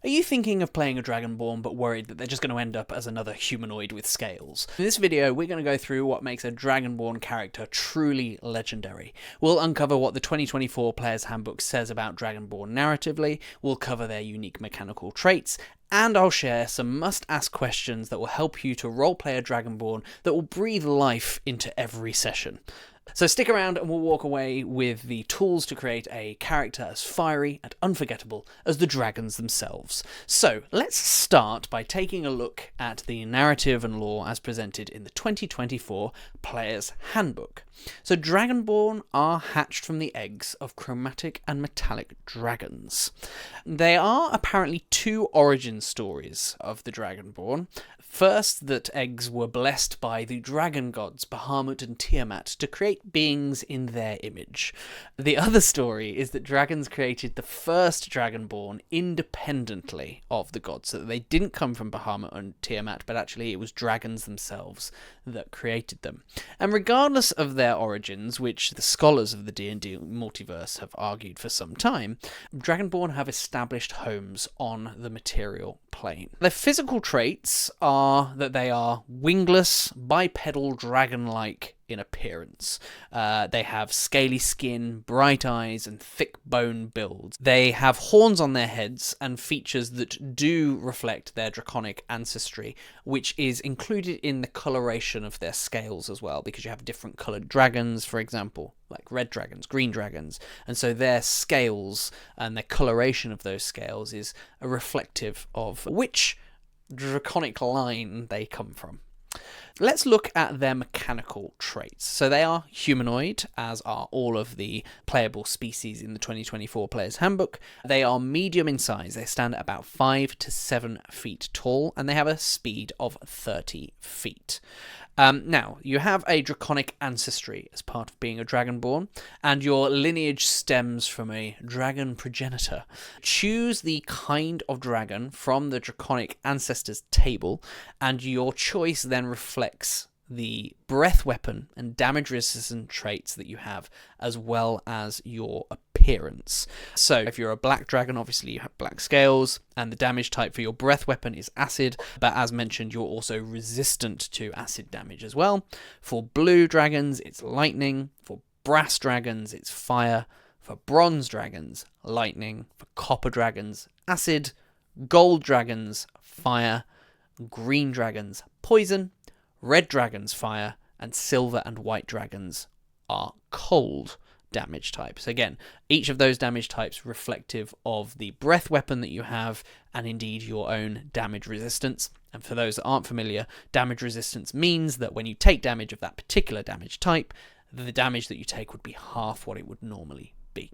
Are you thinking of playing a Dragonborn but worried that they're just going to end up as another humanoid with scales? In this video, we're going to go through what makes a Dragonborn character truly legendary. We'll uncover what the 2024 Player's Handbook says about Dragonborn narratively, we'll cover their unique mechanical traits, and I'll share some must-ask questions that will help you to roleplay a Dragonborn that will breathe life into every session. So stick around and we'll walk away with the tools to create a character as fiery and unforgettable as the dragons themselves. So let's start by taking a look at the narrative and lore as presented in the 2024 Player's Handbook. So Dragonborn are hatched from the eggs of chromatic and metallic dragons. There are apparently two origin stories of the Dragonborn. First, that eggs were blessed by the dragon gods Bahamut and Tiamat to create beings in their image. The other story is that dragons created the first Dragonborn independently of the gods, so that they didn't come from Bahamut and Tiamat, but actually it was dragons themselves that created them. And regardless of their origins, which the scholars of the D&D multiverse have argued for some time, Dragonborn have established homes on the material plane. Their physical traits are that they are wingless, bipedal, dragon-like in appearance. They have scaly skin, bright eyes, and thick bone builds. They have horns on their heads and features that do reflect their draconic ancestry, which is included in the coloration of their scales as well, because you have different coloured dragons, for example, like red dragons, green dragons, and so their scales and their coloration of those scales is a reflective of which draconic line they come from. Let's look at their mechanical traits. So they are humanoid, as are all of the playable species in the 2024 Player's Handbook. They are medium in size. They stand at about 5 to 7 feet tall, and they have a speed of 30 feet. Now, you have a draconic ancestry as part of being a Dragonborn, and your lineage stems from a dragon progenitor. Choose the kind of dragon from the draconic ancestors table, and your choice then reflects the breath weapon and damage resistant traits that you have, as well as your appearance. So if you're a black dragon, obviously you have black scales, and the damage type for your breath weapon is acid, but as mentioned, you're also resistant to acid damage as well. For blue dragons, it's lightning. For brass dragons, it's fire. For bronze dragons, lightning. For copper dragons, acid. Gold dragons, fire. Green dragons, poison. Red dragons, fire, and silver and white dragons are cold damage types. Again, each of those damage types reflective of the breath weapon that you have, and indeed your own damage resistance. And for those that aren't familiar, damage resistance means that when you take damage of that particular damage type, the damage that you take would be half what it would normally be.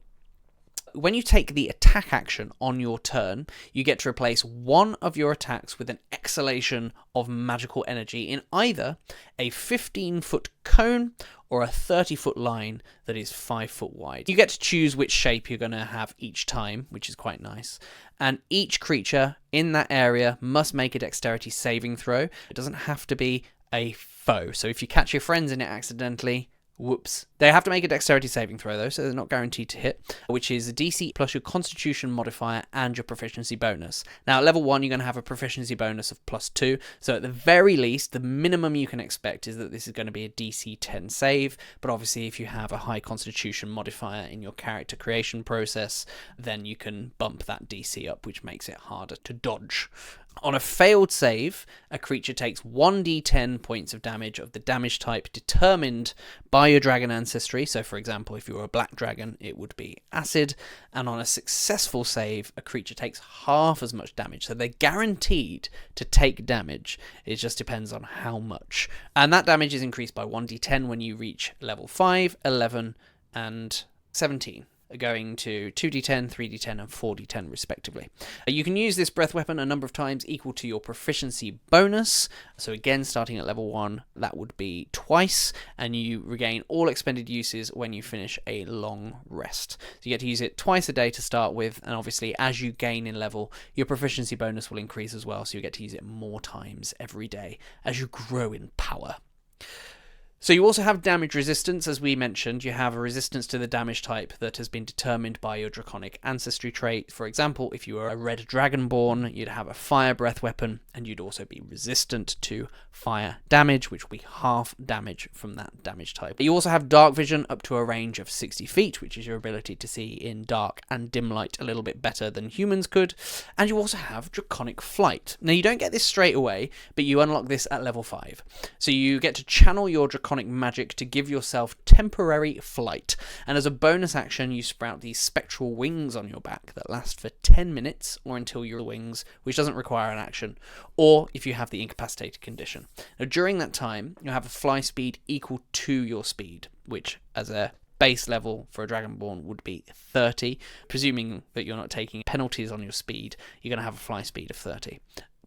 When you take the attack action on your turn, you get to replace one of your attacks with an exhalation of magical energy in either a 15-foot cone or a 30-foot line that is 5 foot wide. You get to choose which shape you're going to have each time, which is quite nice. And each creature in that area must make a dexterity saving throw. It doesn't have to be a foe. So if you catch your friends in it accidentally, whoops. They have to make a dexterity saving throw though, so they're not guaranteed to hit, which is a DC plus your constitution modifier and your proficiency bonus. Now at level 1 you're going to have a proficiency bonus of +2, so at the very least the minimum you can expect is that this is going to be a DC 10 save, but obviously if you have a high constitution modifier in your character creation process, then you can bump that DC up, which makes it harder to dodge. On a failed save, a creature takes 1d10 points of damage of the damage type determined by your dragon ancestry. So for example, if you were a black dragon, it would be acid. And on a successful save, a creature takes half as much damage. So they're guaranteed to take damage. It just depends on how much. And that damage is increased by 1d10 when you reach level 5, 11, and 17. Going to 2d10, 3d10 and 4d10 respectively. You can use this breath weapon a number of times equal to your proficiency bonus. So again, starting at level 1, that would be twice, and you regain all expended uses when you finish a long rest. So you get to use it twice a day to start with, and obviously as you gain in level, your proficiency bonus will increase as well, so you get to use it more times every day as you grow in power. So you also have damage resistance, as we mentioned. You have a resistance to the damage type that has been determined by your Draconic ancestry trait. For example, if you were a red Dragonborn, you'd have a fire breath weapon, and you'd also be resistant to fire damage, which will be half damage from that damage type. You also have dark vision up to a range of 60 feet, which is your ability to see in dark and dim light a little bit better than humans could. And you also have Draconic flight. Now, you don't get this straight away, but you unlock this at level 5. So you get to channel your Draconic magic to give yourself temporary flight, and as a bonus action you sprout these spectral wings on your back that last for 10 minutes or until your wings, which doesn't require an action, or if you have the incapacitated condition. Now during that time you have a fly speed equal to your speed, which as a base level for a Dragonborn would be 30. Presuming that you're not taking penalties on your speed, you're going to have a fly speed of 30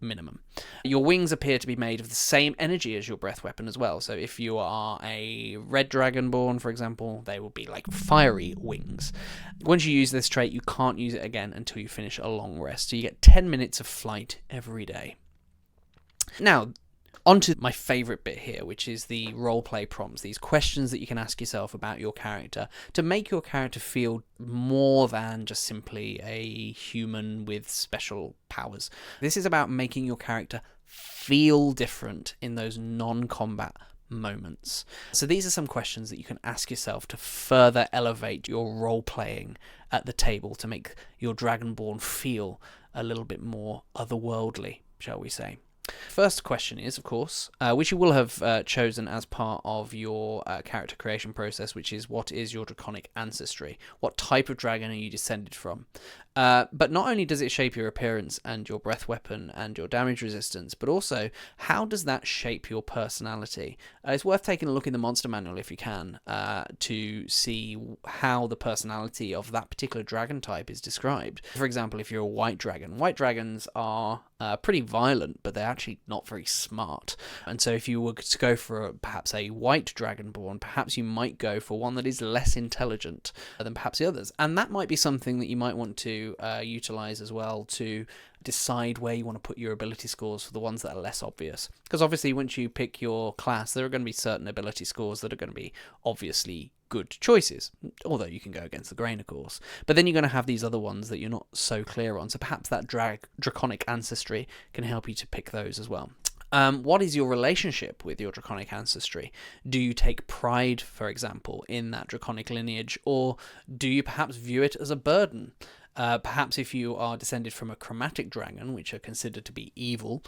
minimum. Your wings appear to be made of the same energy as your breath weapon as well. So if you are a red Dragonborn, for example, they will be like fiery wings. Once you use this trait, you can't use it again until you finish a long rest. So you get 10 minutes of flight every day. Now, on to my favourite bit here, which is the roleplay prompts, these questions that you can ask yourself about your character to make your character feel more than just simply a human with special powers. This is about making your character feel different in those non-combat moments. So these are some questions that you can ask yourself to further elevate your role-playing at the table, to make your Dragonborn feel a little bit more otherworldly, shall we say. First question is, of course, which you will have chosen as part of your character creation process, which is, what is your Draconic ancestry? What type of dragon are you descended from? But not only does it shape your appearance and your breath weapon and your damage resistance, but also how does that shape your personality? It's worth taking a look in the monster manual if you can, to see how the personality of that particular dragon type is described. For example, if you're a white dragons are pretty violent, but they're actually not very smart. And so if you were to go for perhaps a white Dragonborn, perhaps you might go for one that is less intelligent than perhaps the others. And that might be something that you might want to utilize as well to decide where you want to put your ability scores for the ones that are less obvious. Because obviously once you pick your class, there are going to be certain ability scores that are going to be obviously good choices, although you can go against the grain, of course. But then you're going to have these other ones that you're not so clear on, so perhaps that Draconic ancestry can help you to pick those as well. What is your relationship with your Draconic ancestry? Do you take pride, for example, in that Draconic lineage, or do you perhaps view it as a burden? Perhaps if you are descended from a chromatic dragon, which are considered to be evil,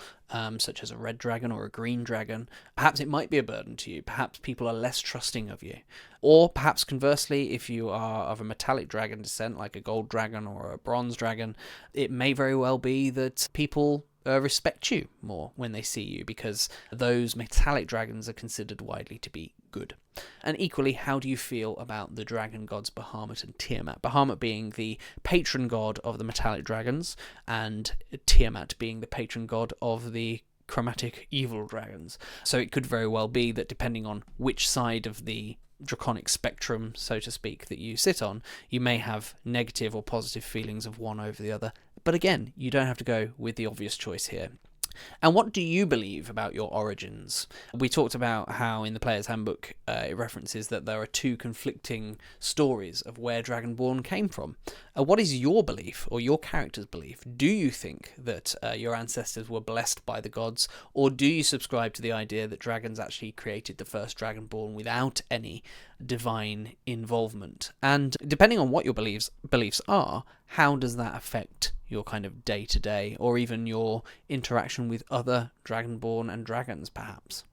such as a red dragon or a green dragon, perhaps it might be a burden to you. Perhaps people are less trusting of you. Or perhaps conversely, if you are of a metallic dragon descent, like a gold dragon or a bronze dragon, it may very well be that people respect you more when they see you, because those metallic dragons are considered widely to be good. And equally, how do you feel about the dragon gods Bahamut and Tiamat? Bahamut being the patron god of the metallic dragons, and Tiamat being the patron god of the chromatic evil dragons. So it could very well be that depending on which side of the Draconic spectrum, so to speak, that you sit on, you may have negative or positive feelings of one over the other. But again, you don't have to go with the obvious choice here. And what do you believe about your origins? We talked about how in the Player's Handbook it references that there are two conflicting stories of where Dragonborn came from. What is your belief, or your character's belief? Do you think that your ancestors were blessed by the gods, or do you subscribe to the idea that dragons actually created the first Dragonborn without any divine involvement? And depending on what your beliefs are, how does that affect your kind of day-to-day, or even your interaction with other Dragonborn and dragons, perhaps?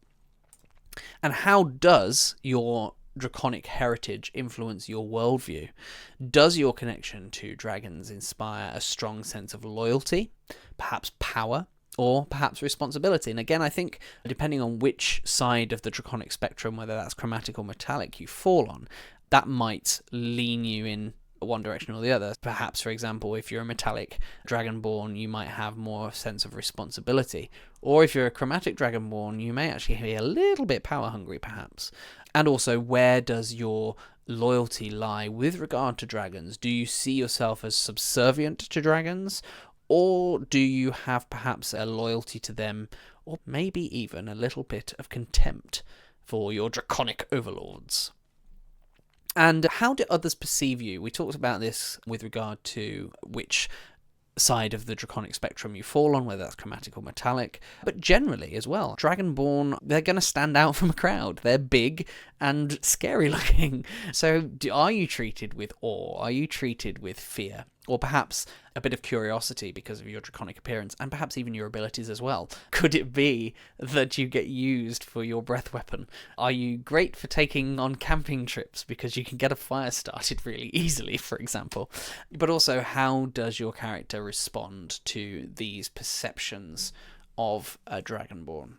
And how does your Draconic heritage influence your worldview? Does your connection to dragons inspire a strong sense of loyalty, perhaps power, or perhaps responsibility? And again, I think depending on which side of the Draconic spectrum, whether that's chromatic or metallic, you fall on, that might lean you in one direction or the other. Perhaps, for example, if you're a metallic Dragonborn, you might have more sense of responsibility. Or if you're a chromatic Dragonborn, you may actually be a little bit power hungry, perhaps. And also, where does your loyalty lie with regard to dragons? Do you see yourself as subservient to dragons? Or do you have perhaps a loyalty to them, or maybe even a little bit of contempt for your Draconic overlords. And how do others perceive you? We talked about this with regard to which side of the Draconic spectrum you fall on, whether that's chromatic or metallic, but generally as well. Dragonborn, they're going to stand out from a crowd. They're big and scary looking. So are you treated with awe? Are you treated with fear? Or perhaps a bit of curiosity because of your Draconic appearance, and perhaps even your abilities as well? Could it be that you get used for your breath weapon? Are you great for taking on camping trips because you can get a fire started really easily, for example? But also, how does your character respond to these perceptions of a Dragonborn?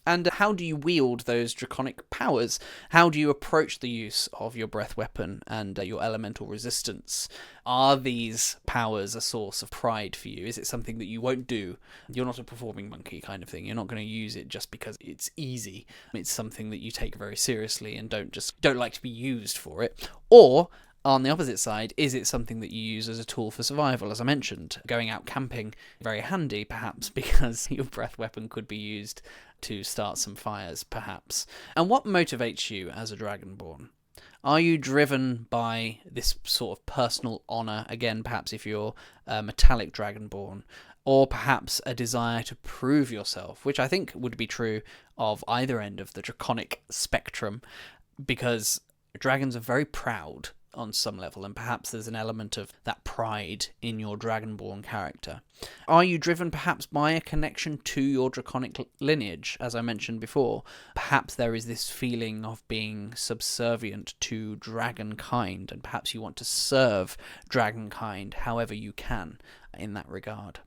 And how do you wield those Draconic powers? How do you approach the use of your breath weapon and your elemental resistance? Are these powers a source of pride for you? Is it something that you won't do? You're not a performing monkey kind of thing. You're not going to use it just because it's easy. It's something that you take very seriously and don't like to be used for it. Or on the opposite side, is it something that you use as a tool for survival? As I mentioned, going out camping, very handy perhaps because your breath weapon could be used to start some fires perhaps. And what motivates you as a Dragonborn? Are you driven by this sort of personal honour, again perhaps if you're a metallic Dragonborn, or perhaps a desire to prove yourself, which I think would be true of either end of the Draconic spectrum, because dragons are very proud on some level, and perhaps there's an element of that pride in your Dragonborn character. Are you driven perhaps by a connection to your Draconic lineage, as I mentioned before? Perhaps there is this feeling of being subservient to dragonkind, and perhaps you want to serve dragonkind however you can in that regard.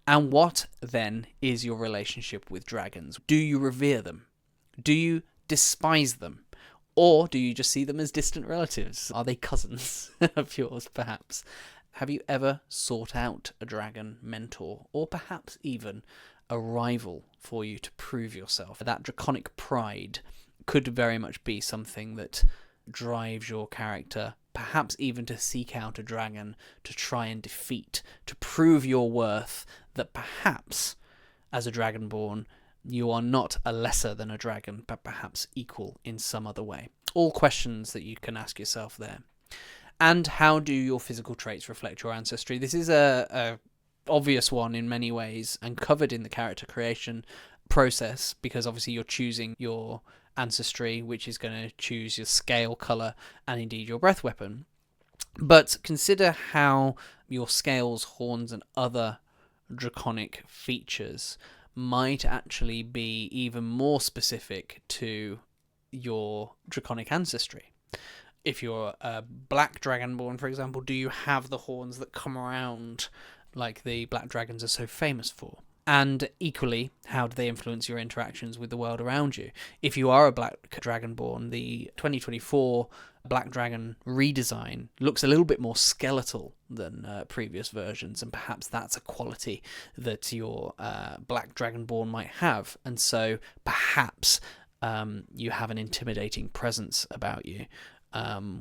And what then is your relationship with dragons? Do you revere them? Do you despise them? Or do you just see them as distant relatives? Are they cousins of yours, perhaps? Have you ever sought out a dragon mentor, or perhaps even a rival for you to prove yourself? That Draconic pride could very much be something that drives your character, perhaps even to seek out a dragon to try and defeat, to prove your worth, that perhaps, as a Dragonborn, you are not a lesser than a dragon, but perhaps equal in some other way. All questions that you can ask yourself there. And how do your physical traits reflect your ancestry? This is a obvious one in many ways and covered in the character creation process, because obviously you're choosing your ancestry, which is going to choose your scale, colour, and indeed your breath weapon. But consider how your scales, horns, and other Draconic features might actually be even more specific to your Draconic ancestry. If you're a black Dragonborn, for example, do you have the horns that come around like the black dragons are so famous for? And equally, how do they influence your interactions with the world around you? If you are a black Dragonborn, the 2024 Black Dragon redesign looks a little bit more skeletal than previous versions, and perhaps that's a quality that your Black Dragonborn might have, and so perhaps you have an intimidating presence about you,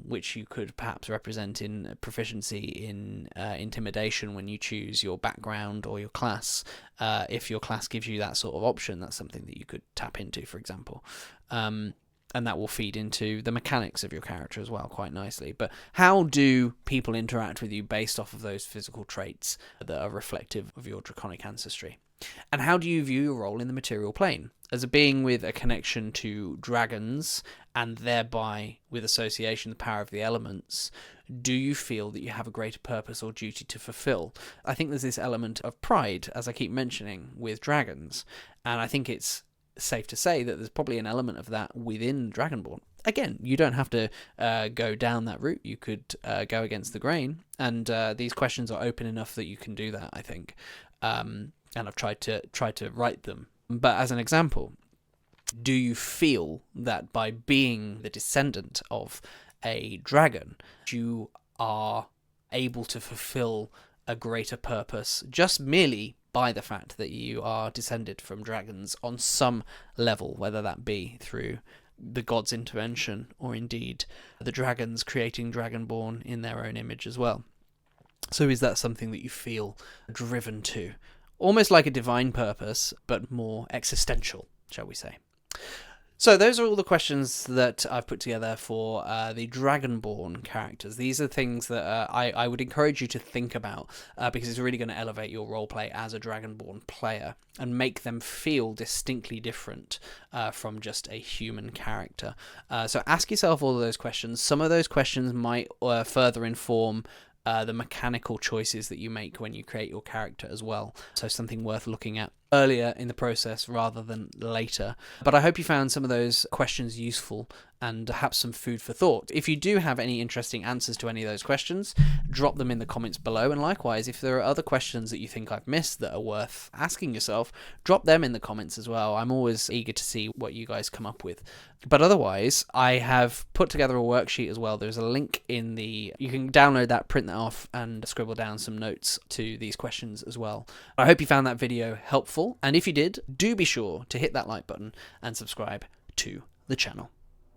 which you could perhaps represent in proficiency in intimidation when you choose your background or your class. If your class gives you that sort of option, that's something that you could tap into, for example. And that will feed into the mechanics of your character as well quite nicely. But how do people interact with you based off of those physical traits that are reflective of your Draconic ancestry? And how do you view your role in the material plane? As a being with a connection to dragons, and thereby with association the power of the elements, do you feel that you have a greater purpose or duty to fulfill? I think there's this element of pride, as I keep mentioning, with dragons, and I think it's safe to say that there's probably an element of that within Dragonborn. Again, you don't have to go down that route. You could go against the grain, and these questions are open enough that you can do that, I think. And I've tried to write them. But as an example, do you feel that by being the descendant of a dragon, you are able to fulfill a greater purpose just merely by the fact that you are descended from dragons on some level, whether that be through the god's intervention or indeed the dragons creating Dragonborn in their own image as well? So is that something that you feel driven to? Almost like a divine purpose, but more existential, shall we say. So those are all the questions that I've put together for the Dragonborn characters. These are things that I would encourage you to think about because it's really going to elevate your roleplay as a Dragonborn player and make them feel distinctly different from just a human character. So ask yourself all of those questions. Some of those questions might further inform the mechanical choices that you make when you create your character as well. So something worth looking at earlier in the process rather than later. But I hope you found some of those questions useful and perhaps some food for thought. If you do have any interesting answers to any of those questions, drop them in the comments below. And likewise, if there are other questions that you think I've missed that are worth asking yourself, drop them in the comments as well. I'm always eager to see what you guys come up with. But otherwise, I have put together a worksheet as well. There's a link in the... You can download that, print that off, and scribble down some notes to these questions as well. I hope you found that video helpful. And if you did, do be sure to hit that like button and subscribe to the channel.